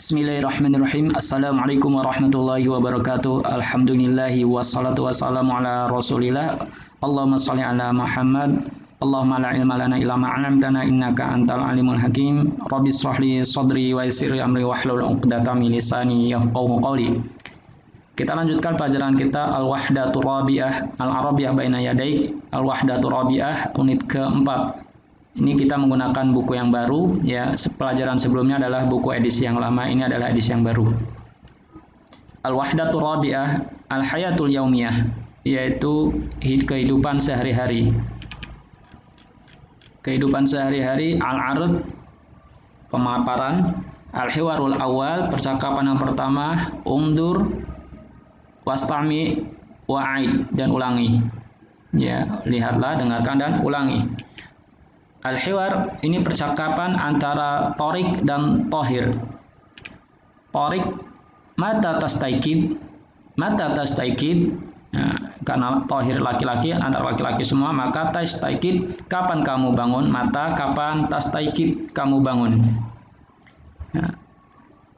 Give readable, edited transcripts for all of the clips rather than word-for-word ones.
Bismillahirrahmanirrahim. Assalamualaikum warahmatullahi wabarakatuh. Alhamdulillahi wassalatu wassalamu ala rasulillah. Allahumma salli ala Muhammad. Allahumma la ilma lana illa ma 'allamtana innaka antal alimul hakim. Rabbi shrah li sadri wa yassir li amri wahlul 'uqdatam min lisani yafqahu qawli. Kita lanjutkan pelajaran kita Al-Wahdatur Rabi'ah Al-Arabiyyah baina yadaik. Al-Wahdatur Rabi'ah unit keempat. Ini kita menggunakan buku yang baru, ya. Pelajaran sebelumnya adalah buku edisi yang lama, ini adalah edisi yang baru. Al-Wahdatur Rabi'ah Al-Hayatul Yaumiyah, yaitu kehidupan sehari-hari. Kehidupan sehari-hari. Al-Ard, pemaparan. Al-Hiwarul Awal, percakapan yang pertama. Umdur, wastami, wa'id, dan ulangi. Ya, lihatlah, dengarkan, dan ulangi. Al-Hiwar ini percakapan antara Torik dan Tohir. Torik, mata tastaikid, mata tastaikid. Nah, karena Tohir laki-laki, antara laki-laki semua, maka tastaikid, kapan kamu bangun? Mata, kapan tastaikid, kamu bangun? Nah,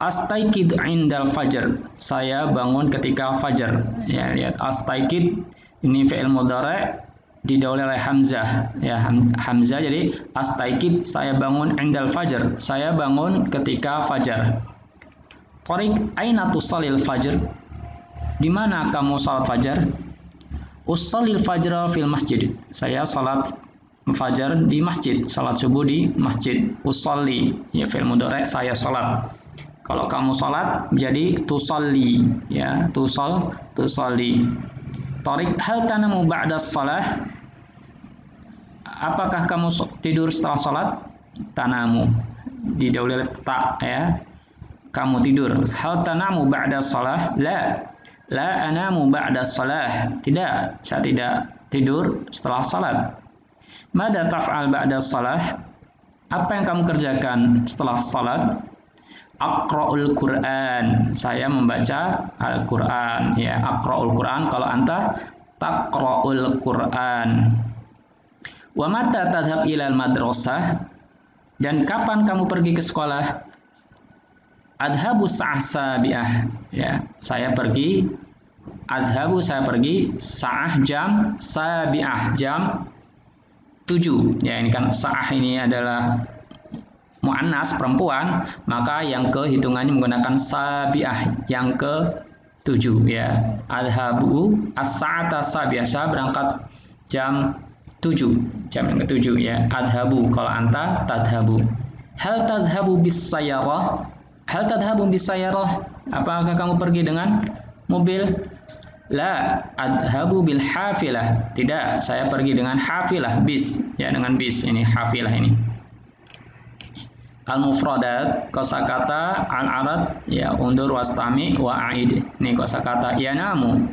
astaikid indal fajar, saya bangun ketika fajar. Ya, lihat, astaikid ini fi'il mudhari' didahului oleh hamzah, ya, hamzah. Jadi astaikid, saya bangun indal fajar, saya bangun ketika fajar. Tariq, aina tusallil fajr, di mana kamu salat fajar? Usallil fajra fil masjid, saya salat fajar di masjid, salat subuh di masjid. Usalli, ya, fi'il mudhari', saya salat. Kalau kamu salat jadi tusalli, ya, tusalli. Tariq, hal tanamu ba'da shalah, apakah kamu tidur setelah salat? Tanamu, didahului ta, ya, kamu tidur. Hal tanamu ba'da shalah? La anamu ba'da shalah, tidak, saya tidak tidur setelah salat. Mada taf'al ba'da shalah, apa yang kamu kerjakan setelah salat? Aqra'ul Qur'an, saya membaca Al-Qur'an, ya. Aqra'ul Qur'an, kalau anta taqra'ul Qur'an. Wa mata tadhhab ilal madrasah, dan kapan kamu pergi ke sekolah? Adhabu sa'ah sabi'ah, ya, saya pergi. Adhabu, saya pergi. Sa'ah, jam. Sabi'ah, jam 7, ya. Ini kan sa'ah ini adalah mu'annas, perempuan, maka yang ke hitungannya menggunakan sabi'ah, yang ke 7, ya. Adhabu as-sa'ata sabi'ah, saya berangkat jam 7, jam yang ke-7, ya. Adhabu, kalau anta tadhabu. Hal tadhabu bis sayyarah, hal tadhabu bis sayyarah, apakah kamu pergi dengan mobil? La adhabu bil hafilah, tidak, saya pergi dengan hafilah, bis, ya, dengan bis. Ini hafilah ini. Al-mufradat, kosakata. Al-arad, ya, undur, wastami, wa'id. Ini kosakata. Yanamu,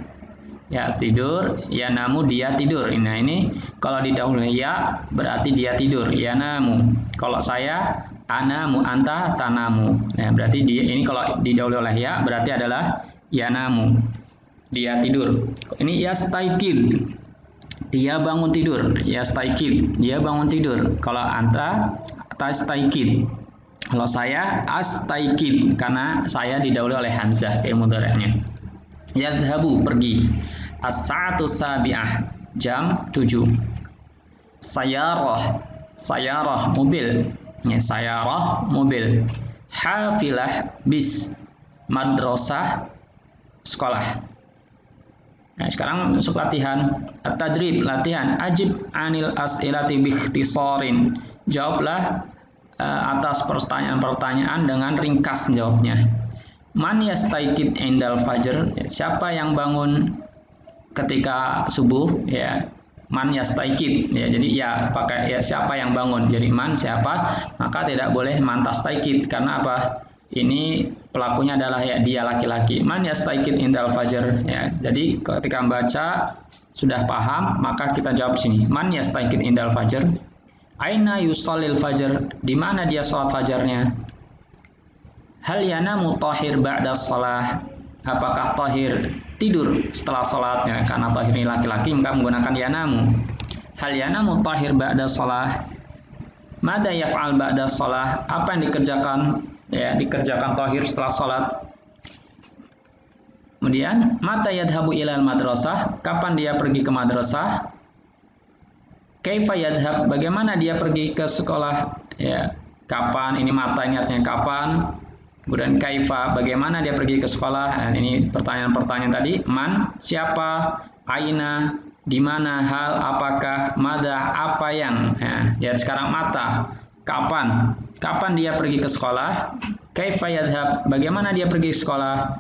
ya, tidur. Yanamu, dia tidur. Nah, ini kalau didahului ya berarti dia tidur. Yanamu. Kalau saya anamu, anta tanamu. Nah, berarti dia, ini kalau didahului oleh ya berarti adalah yanamu, dia tidur. Ini yastaikid, dia bangun tidur. Yastaikid, dia bangun tidur. Kalau anta tastaikid, kalau saya astaikid, karena saya didahului oleh hamzah fi'il mudhari'nya. Yadhabu, pergi. As-sa'atu sabi'ah, jam 7. Sayarah, sayarah, mobil, ya, sayarah, mobil. Hafilah, bis. Madrasah, sekolah. Nah, sekarang masuk latihan. At-tadrib, latihan. Ajib anil as'ilati biikhtisarin, jawablah atas pertanyaan-pertanyaan dengan ringkas jawabnya. Man yastaikid indal fajr, siapa yang bangun ketika subuh, ya. Man yastaikid, ya, jadi ya pakai ya siapa yang bangun, jadi man siapa, maka tidak boleh man tastaikid, karena apa? Ini pelakunya adalah, ya, dia laki-laki. Man yastaikid indal fajr, ya. Jadi ketika membaca sudah paham, maka kita jawab sini. Man yastaikid indal fajr. Aina yusallil fajr, di mana dia salat fajarnya? Hal yanamu Tahir ba'da shalah, apakah Tahir tidur setelah salatnya? Karena Tahir ini laki-laki maka menggunakan yanamu. Hal yanamu Tahir ba'da shalah. Mada yaf'al ba'da shalah, apa yang dikerjakan ya, dikerjakan tahir setelah salat. Kemudian mata yadhabu ilal madrasah, kapan dia pergi ke madrasah? Kaifa yadhab, bagaimana dia pergi ke sekolah? Ya, kapan, ini mata ini artinya kapan. Kemudian kaifa, bagaimana dia pergi ke sekolah? Nah, ini pertanyaan-pertanyaan tadi. Man, siapa? Aina, di mana? Hal, apakah? Mada, apa yang? Nah, lihat sekarang mata. Kapan? Kapan dia pergi ke sekolah? Kaifa yadhab, bagaimana dia pergi ke sekolah?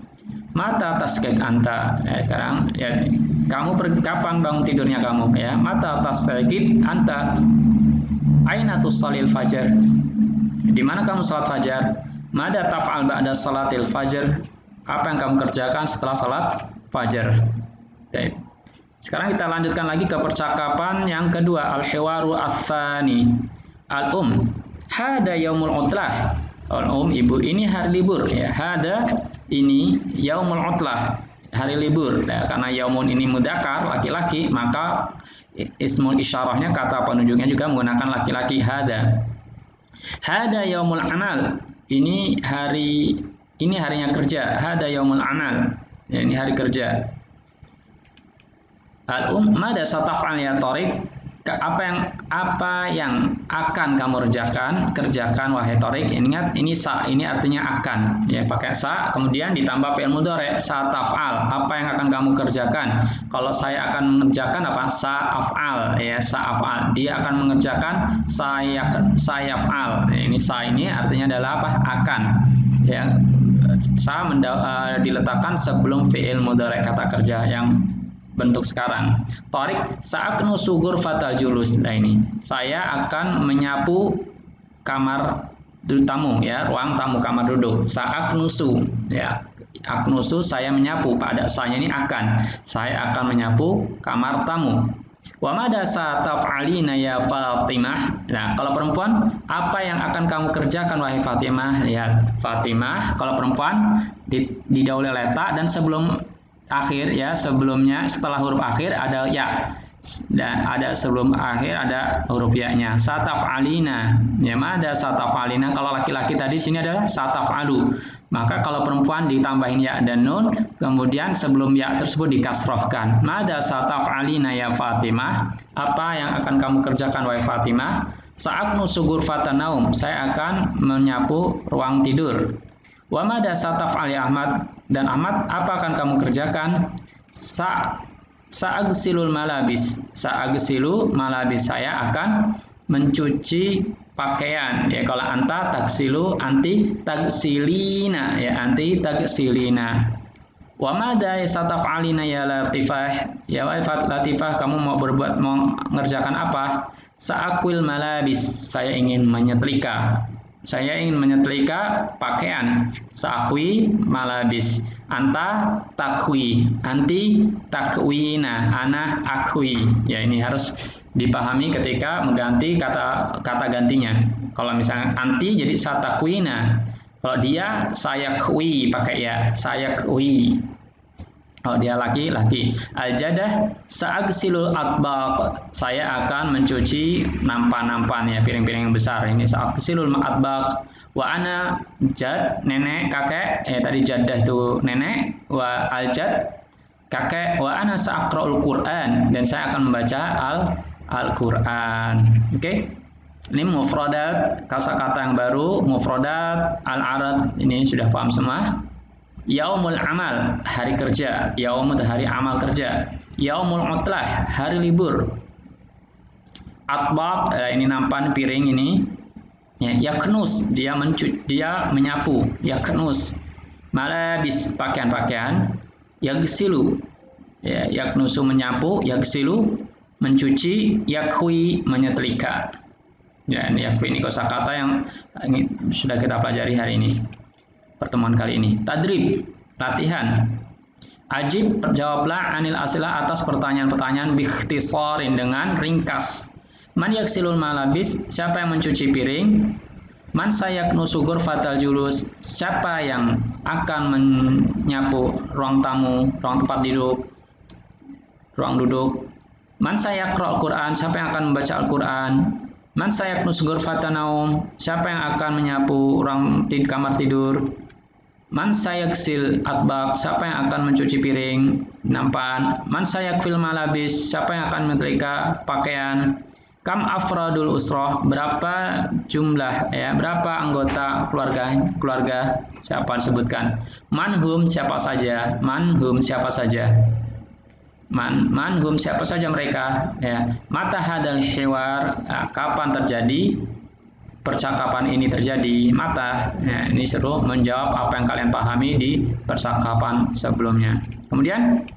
Mata tasqit anta. Ya, sekarang ya, kamu kapan bangun tidurnya kamu? Ya, mata tasqit anta. Aina tusallil fajar? Di mana kamu salat fajar? Mada taf'al ba'da salatil fajr? Apa yang kamu kerjakan setelah salat fajar? Baik. Sekarang kita lanjutkan lagi ke percakapan yang kedua, al-hiwaru ats-tsani. Al-um, hada yaumul utlah. Al-um, ibu, ini hari libur ya. Hada, ini yaumul utlah, hari libur. Ya, karena yaumun ini mudzakkar, laki-laki, maka ismul isyarahnya, kata penunjuknya juga menggunakan laki-laki. Hada. Hada yaumul amal. Ini harinya kerja. Hada yaumul amal. Ya, ini hari kerja. Al-um, mada sataf'al ya Tariq? Apa yang akan kamu kerjakan wahai Tariq? Ingat, ini sa, ini artinya akan, ya, pakai sa kemudian ditambah fi'il mudhari', sataf'al. Apa yang akan kamu kerjakan? Kalau saya akan mengerjakan apa? Sa'af'al, ya, sa'af'al. Dia akan mengerjakan sayaf'al. Ini sa ini artinya adalah apa? Akan, ya. Sa diletakkan sebelum fi'il mudhari', kata kerja yang bentuk sekarang. Tariq, sa'aknu sugur fatal julus. Nah, ini saya akan menyapu kamar tamu, ya, ruang tamu, kamar duduk. Sa'aknusu, ya, aknusu saya menyapu, pada saya ini akan, saya akan menyapu kamar tamu. Wa madza sataf'alina ya Fatimah? Nah, kalau perempuan, apa yang akan kamu kerjakan wahai Fatimah? Lihat, Fatimah kalau perempuan didahului letak dan sebelum akhir, ya, sebelumnya setelah huruf akhir ada ya, dan ada sebelum akhir ada huruf ya-nya. Sataf'alina, ya, ada sataf'alina. Kalau laki-laki tadi sini adalah sataf'alu, maka kalau perempuan ditambahin ya dan nun, kemudian sebelum ya tersebut dikasrohkan. Mada sataf'alina ya Fatimah? Apa yang akan kamu kerjakan wahai Fatimah? Sa'aknu sugur fatanaum, saya akan menyapu ruang tidur. Wa mada sataf'al ya Ahmad? Dan Ahmad, apa akan kamu kerjakan? Sa'agsilul malabis. Sa'agsilu malabis, saya akan mencuci pakaian. Ya, kalau anta taksilu, anti taksilina, ya, anti taksilina. Wa madza sataf'alina ya Latifah? Ya Latifah, kamu mau ngerjakan apa? Sa'akwil malabis, saya ingin menyetrika. Saya ingin menyetrika pakaian. Sa'akwi malabis. Anta takwi, anti takwina, ana akwi. Ya, ini harus dipahami ketika mengganti kata gantinya. Kalau misalnya anti jadi satakwina. Kalau dia saya kwi, pakai ya, saya kwi. Oh, dia laki-laki. Al-jadah sa'agsilul atbaq. Saya akan mencuci nampan-nampan, ya, piring-piring yang besar. Ini sa'agsilul atbaq. Wa ana jad, nenek, kakek. Tadi jadah itu nenek. Wa al-jad, kakek. Wa ana sa'aqra'ul Qur'an. Dan saya akan membaca Al-Qur'an. Oke? Ini mufradat, kata-kata yang baru. Mufradat, al-arad. Ini sudah paham semua. Yaumul amal, hari kerja. Yaumul, hari amal kerja. Yaumul utlah, hari libur. Atbaq, ini nampan, piring ini. Ya, yaknus, dia menyapu. Yaknus. Malabis, pakaian-pakaian. Yagsilu, ya, yaknusu menyapu. Yagsilu, mencuci. Yakhui, menyetrika. Ya, ini yakhui, ini kosakata yang sudah kita pelajari hari ini, pertemuan kali ini. Tadrib, latihan. Ajib, jawablah anil asila, atas pertanyaan-pertanyaan bikhtisarin, dengan ringkas. Man yaksilul malabis, siapa yang mencuci piring? Man sayaknusu ghurfatal julus, siapa yang akan menyapu ruang tamu, ruang tempat duduk, ruang duduk? Man sayaqra'ul Qur'an, siapa yang akan membaca Al-Qur'an? Man sayaknus ghurfatan naum, siapa yang akan menyapu ruang kamar tidur? Man sayaksil atbaq, siapa yang akan mencuci piring, nampan? Man sayakfil malabis, siapa yang akan menyetrika pakaian? Kam afradul usroh, berapa jumlah berapa anggota keluarga siapa disebutkan? Manhum, siapa saja? Manhum, siapa saja? Manhum, siapa saja mereka? Ya. Mata hadal hiwar, kapan terjadi percakapan ini terjadi? Mata, ya, ini seru menjawab apa yang kalian pahami di percakapan sebelumnya. Kemudian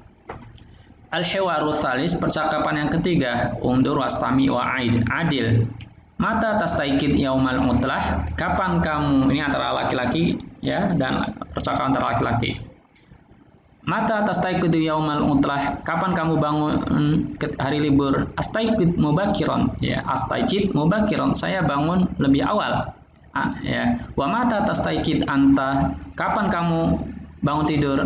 al-hiwaru tsalis, percakapan yang ketiga, undur wastami wa aid, adil. Mata tastaikid yaumal mutlah, kapan kamu, ini antara laki-laki ya, dan percakapan antara laki-laki. Mata tastaiqidu yaumal mutlah, kapan kamu bangun hari libur? Astaiqid mubakiron, ya, astaiqid mubakiron, saya bangun lebih awal. Ya. Wa mata tastaiqid anta, kapan kamu bangun tidur?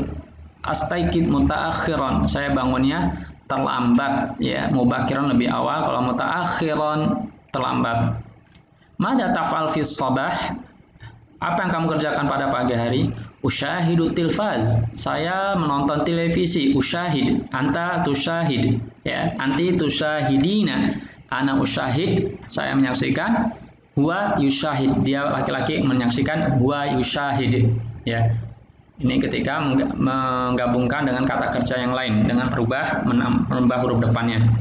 Astaiqid mutaakhiron, saya bangunnya terlambat, ya. Mubakiron lebih awal, kalau mutaakhiron terlambat. Mada taf'al fi sabah, apa yang kamu kerjakan pada pagi hari? Usyahidu tilfaz, saya menonton televisi. Usyahid, anta tusyahid, ya, anti tusyahidina, ana usyahid, saya menyaksikan. Huwa yusyahid, dia laki-laki menyaksikan. Huwa yusyahid, ya. Ini ketika menggabungkan dengan kata kerja yang lain dengan merubah huruf depannya.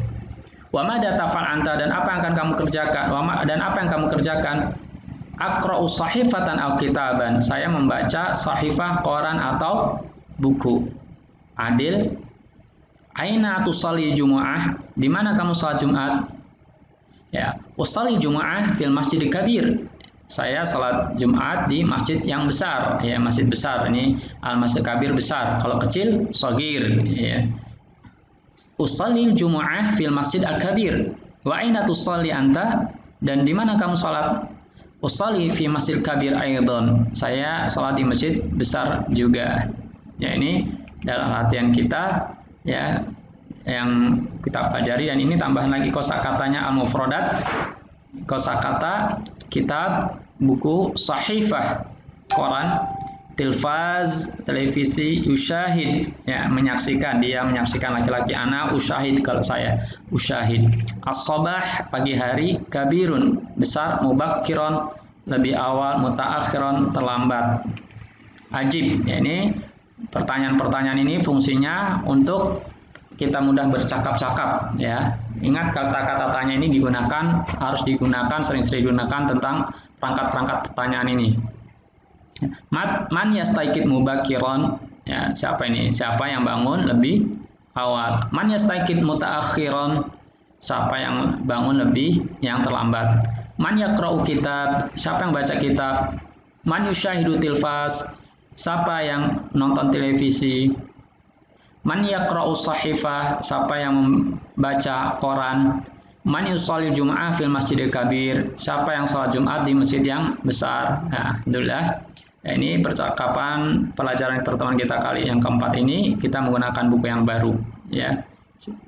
Wa madza taf'al anta, dan apa yang akan kamu kerjakan? Dan apa yang kamu kerjakan? Aqra'u sahifatan aw kitaban, saya membaca sahifah, koran atau buku. Adil. Aina tusalli jumu'ah, di mana kamu salat Jumat? Ya, usalli jumu'ah fil masjidil kabir, saya salat Jumat di masjid yang besar, ya, masjid besar. Ini al-masjid kabir besar, kalau kecil shagir, ya. Usalli jumu'ah fil masjid al-kabir. Wa aina tusalli anta, dan di mana kamu salat? Usalli fi masjid kabir aidan, saya salat di masjid besar juga. Ya, ini dalam latihan kita, ya, yang kita pelajari, dan ini tambahan lagi kosakatanya al-mufradat, kosakata kitab, buku, sahifah, koran, tilfaz, televisi, usyahid, ya, menyaksikan, dia menyaksikan, laki-laki. Ana usyahid, kalau saya usyahid. As-sabah, pagi hari. Kabirun, besar. Mubakkiron, lebih awal. Mutaakhiron, terlambat. Ajib, ya, ini pertanyaan-pertanyaan ini fungsinya untuk kita mudah bercakap-cakap, ya. Ingat, kata-kata tanya ini harus digunakan, sering-sering digunakan tentang perangkat-perangkat pertanyaan ini. Man yastaikid mubakiron, ya, siapa ini? Siapa yang bangun lebih awal? Man yastaikid mutaakhiron, siapa yang bangun yang terlambat? Man yaqra'u kitab, siapa yang baca kitab? Man yusyahidu tilfas, siapa yang nonton televisi? Man yaqra'u sahifah, siapa yang membaca koran? Man yusalli jum'ah fil masjidil kabir, siapa yang salat Jumat di masjid yang besar? Nah, alhamdulillah. Ya, ini percakapan pelajaran pertemuan kita kali yang keempat ini, kita menggunakan buku yang baru, ya.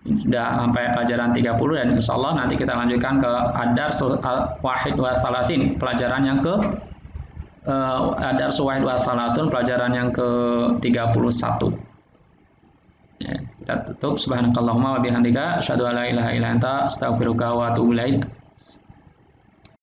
Sudah sampai pelajaran 30, dan insya Allah nanti kita lanjutkan ke Ad-Dars Wahid wa Thalathin, pelajaran yang ke Ad-Dars Wahid wa Thalathin, pelajaran yang ke 31. Ya, kita tutup. Subhanakallahumma wa bihamdika asyhadu an la ilaha illa anta astaghfiruka wa atubu ilaik.